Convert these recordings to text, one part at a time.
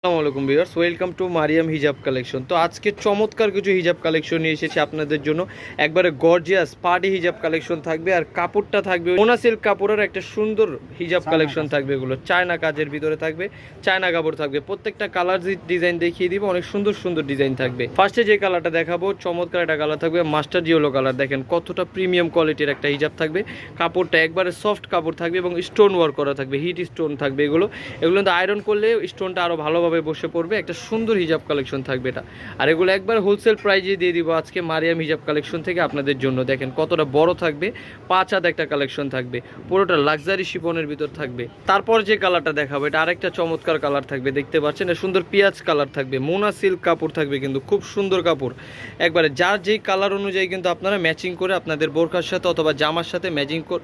আসসালামু আলাইকুম viewers, welcome to Mariam হিজাব কালেকশন। তো আজকে চমৎকার কিছু হিজাব কালেকশন নিয়ে এসেছি আপনাদের জন্য। একবারে গর্জিয়াস পার্টি হিজাব কালেকশন থাকবে, আর কাপড়টা থাকবে মোনা সিল্ক কাপড়ের একটা সুন্দর হিজাব কালেকশন থাকবে। এগুলো চায়না কাজের ভিতরে থাকবে, চায়না কাপড় থাকবে। প্রত্যেকটা কালার ডিজাইন দেখিয়ে দিব, অনেক সুন্দর সুন্দর ডিজাইন থাকবে। ফার্স্টে যে কালারটা দেখাবো, চমৎকার একটা কালার থাকবে, মাস্টার ইয়েলো কালার। দেখেন কতটা প্রিমিয়াম কোয়ালিটির একটা হিজাব থাকবে। কাপড়টা একবারে সফট কাপড় থাকবে এবং স্টোন ওয়ার্ক করা থাকবে, হিট স্টোন থাকবে। এগুলো কিন্তু আয়রন করলে স্টোনটা আরও ভালোভাবে বসে পড়বে। একটা সুন্দর হিজাব কালেকশন থাকবে এটা, আর এগুলো একবার হোলসেল প্রাইজে দিয়ে দিব আজকে মারিয়াম হিজাব কালেকশন থেকে আপনাদের জন্য। দেখেন কতটা বড় থাকবে, 5 হাত একটা কালেকশন থাকবে, পুরোটা লাক্সারি শিপনের ভিতর থাকবে। তারপর যে কালারটা দেখাবো, এটা আরেকটা চমৎকার কালার থাকবে, দেখতে পাচ্ছেন। এটা সুন্দর পেঁয়াজ কালার থাকবে, মোনা সিল্ক কাপড় থাকবে, কিন্তু খুব সুন্দর কাপড়। একবারে যার যেই কালার অনুযায়ী কিন্তু আপনারা ম্যাচিং করে আপনাদের বোরখার সাথে অথবা জামার সাথে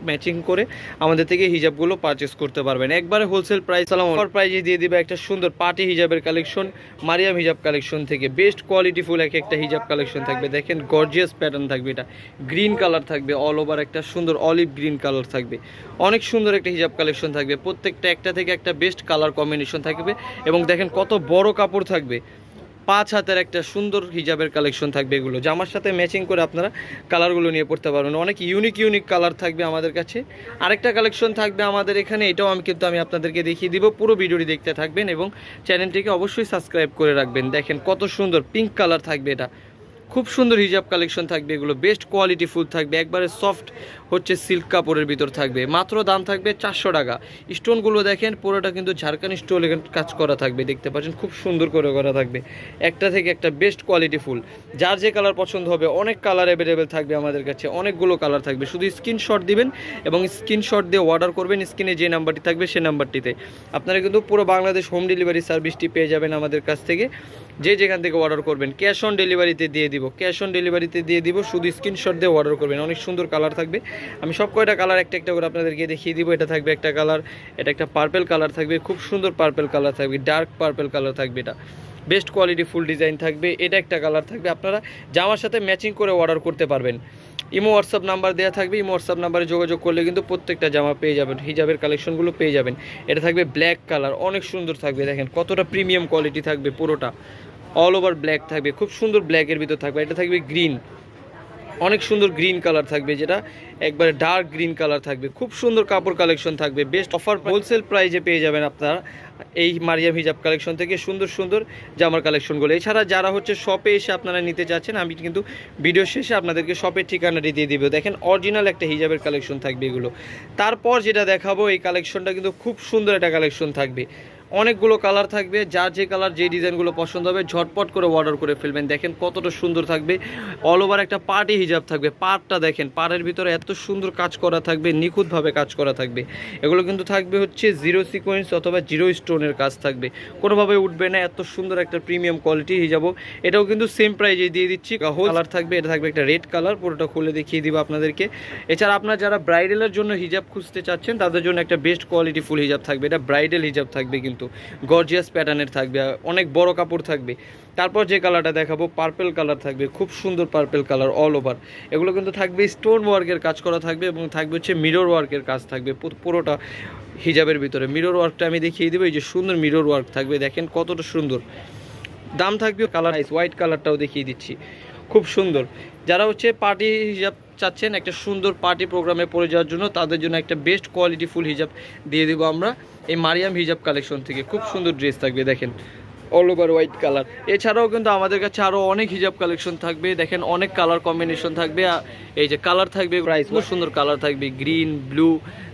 ম্যাচিং করে আমাদের থেকে হিজাবগুলো পারচেস করতে পারবেন একবারে হোলসেল প্রাইস। প্রাইজে দিয়ে দিবে একটা সুন্দর পার্টি হিজাবের কালেকশন মারিয়াম হিজাব কালেকশন থেকে। বেস্ট কোয়ালিটিফুল একটা হিজাব কালেকশন থাকবে। দেখেন গর্জিয়াস প্যাটার্ন থাকবে, এটা গ্রিন কালার থাকবে, অল ওভার একটা সুন্দর অলিভ গ্রিন কালার থাকবে। অনেক সুন্দর একটা হিজাব কালেকশন থাকবে, প্রত্যেকটা একটা থেকে একটা বেস্ট কালার কম্বিনেশন থাকবে। এবং দেখেন কত বড় কাপড় থাকবে, 5 হাতের একটা সুন্দর হিজাবের কালেকশন থাকবে। এগুলো জামার সাথে ম্যাচিং করে আপনারা কালারগুলো নিয়ে পড়তে পারবেন। অনেক ইউনিক কালার থাকবে আমাদের কাছে। আরেকটা কালেকশন থাকবে আমাদের এখানে, এটাও আমি আপনাদেরকে দেখিয়ে দিব। পুরো ভিডিওটি দেখতে থাকবেন এবং চ্যানেলটিকে অবশ্যই সাবস্ক্রাইব করে রাখবেন। দেখেন কত সুন্দর পিঙ্ক কালার থাকবে, এটা খুব সুন্দর হিজাব কালেকশন থাকবে। এগুলো বেস্ট কোয়ালিটি ফুল থাকবে, একবারে সফট হচ্ছে সিল্ক কাপড়ের ভিতর থাকবে। মাত্র দাম থাকবে 400 টাকা। স্টোনগুলো দেখেন পুরোটা কিন্তু ঝাড়খানি স্টোনের কাজ করা থাকবে, দেখতে পাচ্ছেন খুব সুন্দর করে করা থাকবে। একটা থেকে একটা বেস্ট কোয়ালিটি ফুল। যার যে কালার পছন্দ হবে, অনেক কালার অ্যাভেলেবেল থাকবে আমাদের কাছে, অনেকগুলো কালার থাকবে। শুধু স্ক্রিনশট দিবেন এবং স্ক্রিনশট দিয়ে অর্ডার করবেন। স্ক্রিনে যে নাম্বারটি থাকবে সেই নাম্বারটিতে আপনারা কিন্তু পুরো বাংলাদেশ হোম ডেলিভারি সার্ভিসটি পেয়ে যাবেন আমাদের কাছ থেকে। যেখান থেকে অর্ডার করবেন ক্যাশ অন ডেলিভারিতে দিয়ে দিব, শুধু স্ক্রিনশট দিয়ে অর্ডার করবেন। অনেক সুন্দর কালার থাকবে, আমি সব কয়টা কালার একটা করে আপনাদেরকে দেখিয়ে দিব। এটা থাকবে একটা কালার, এটা একটা পার্পেল কালার থাকবে, খুব সুন্দর পার্পেল কালার থাকবে, ডার্ক পার্পেল কালার থাকবে। এটা বেস্ট কোয়ালিটি ফুল ডিজাইন থাকবে। এটা একটা কালার থাকবে, আপনারা জামার সাথে ম্যাচিং করে অর্ডার করতে পারবেন। ইমো হোয়াটসঅ্যাপ নাম্বার দেওয়া থাকবে, ইমো হোয়াটসঅ্যাপ নাম্বারে যোগাযোগ করলে কিন্তু প্রত্যেকটা জামা পেয়ে যাবেন, হিজাবের কালেকশনগুলো পেয়ে যাবেন। এটা থাকবে ব্ল্যাক কালার, অনেক সুন্দর থাকবে। দেখেন কতটা প্রিমিয়াম কোয়ালিটি থাকবে, পুরোটা অল ওভার ব্ল্যাক থাকবে, খুব সুন্দর ব্ল্যাকের ভিতর থাকবে। এটা থাকবে গ্রিন, অনেক সুন্দর গ্রিন কালার থাকবে, যেটা একবারে ডার্ক গ্রিন কালার থাকবে। খুব সুন্দর কাপড় কালেকশন থাকবে, বেস্ট অফার হোলসেল প্রাইজে পেয়ে যাবেন আপনারা এই মারিয়াম হিজাব কালেকশন থেকে সুন্দর সুন্দর জামার কালেকশনগুলো। এছাড়া যারা হচ্ছে শপে এসে আপনারা নিতে চাচ্ছেন, আমি কিন্তু ভিডিও শেষে আপনাদেরকে শপের ঠিকানাটি দিয়ে দিব। দেখেন অরিজিনাল একটা হিজাবের কালেকশন থাকবে এগুলো। তারপর যেটা দেখাবো, এই কালেকশনটা কিন্তু খুব সুন্দর একটা কালেকশন থাকবে, অনেকগুলো কালার থাকবে। যার যে কালার যে ডিজাইনগুলো পছন্দ হবে ঝটপট করে অর্ডার করে ফেলবেন। দেখেন কতটা সুন্দর থাকবে, অল ওভার একটা পার্টি হিজাব থাকবে। পাড়টা দেখেন, পাড়ের ভিতরে এত সুন্দর কাজ করা থাকবে, নিখুঁতভাবে কাজ করা থাকবে। এগুলো কিন্তু থাকবে হচ্ছে জিরো সিকোয়েন্স অথবা জিরো স্টোনের কাজ থাকবে, কোনোভাবে উঠবে না। এত সুন্দর একটা প্রিমিয়াম কোয়ালিটি হিজাবও, এটাও কিন্তু সেম প্রাইজে দিয়ে দিচ্ছি। কালার থাকবে, এটা থাকবে একটা রেড কালার, পুরোটা খুলে দেখিয়ে দিব আপনাদেরকে। এছাড়া আপনার যারা ব্রাইডালের জন্য হিজাব খুঁজতে চাচ্ছেন, তাদের জন্য একটা বেস্ট কোয়ালিটি ফুল হিজাব থাকবে। এটা ব্রাইডাল হিজাব থাকবে, কিন্তু গর্জিয়াস প্যাটার্নের থাকবে, অনেক বড় কাপড় থাকবে। তারপর যে কালারটা দেখাবো, পার্পেল কালার থাকবে, খুব সুন্দর পার্পেল কালার অল ওভার। এগুলো কিন্তু থাকবে স্টোন ওয়ার্কের কাজ করা থাকবে এবং থাকবে হচ্ছে মিরর ওয়ার্কের কাজ থাকবে পুরোটা হিজাবের ভিতরে। মিরর ওয়ার্কটা আমি দেখিয়ে দেবো, এই যে সুন্দর মিরর ওয়ার্ক থাকবে, দেখেন কতটা সুন্দর। দাম থাকবে কালার হোয়াইট কালারটাও দেখিয়ে দিচ্ছি, খুব সুন্দর। যারা হচ্ছে পার্টি হিজাব চাচ্ছেন একটা সুন্দর পার্টি প্রোগ্রামে পরে যাওয়ার জন্য, তাদের জন্য একটা বেস্ট কোয়ালিটি ফুল হিজাব দিয়ে দেবো আমরা এই মারিয়াম হিজাব কালেকশন থেকে। খুব সুন্দর ড্রেস থাকবে, দেখেন অল ওভার হোয়াইট কালার। এছাড়াও কিন্তু আমাদের কাছে আরও অনেক হিজাব কালেকশন থাকবে, দেখেন অনেক কালার কম্বিনেশন থাকবে। এই যে কালার থাকবে, প্রাইস খুব সুন্দর কালার থাকবে, গ্রিন, ব্লু,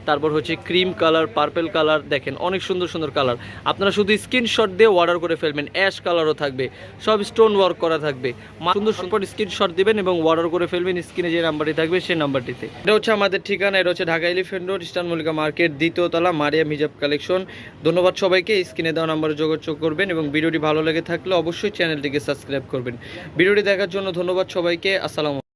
তারপর হচ্ছে ক্রিম কালার, পার্পেল কালার। দেখেন অনেক সুন্দর সুন্দর কালার, আপনারা শুধু স্ক্রিনশট দিয়ে অর্ডার করে ফেলবেন। অ্যাশ কালারও থাকবে, সব স্টোন ওয়ার্ক করা থাকবে। সুন্দর সুন্দর স্ক্রিনশট দিবেন এবং অর্ডার করে ফেলবেন। স্ক্রিনে যে নাম্বারটি থাকবে সেই নাম্বারটিতে। এটা হচ্ছে আমাদের ঠিকানা, এটা হচ্ছে Dhaka elephant road, eastern Mallika market, 2য় তলা, মারিয়াম হিজাব কালেকশন। ধন্যবাদ সবাইকে। স্ক্রিনে দেওয়া নাম্বারে যোগাযোগ করবেন এবং ভিডিওটি ভালো লেগে থাকলে অবশ্যই চ্যানেলটিকে সাবস্ক্রাইব করবেন। ভিডিওটি দেখার জন্য ধন্যবাদ সবাইকে। আসসালামু।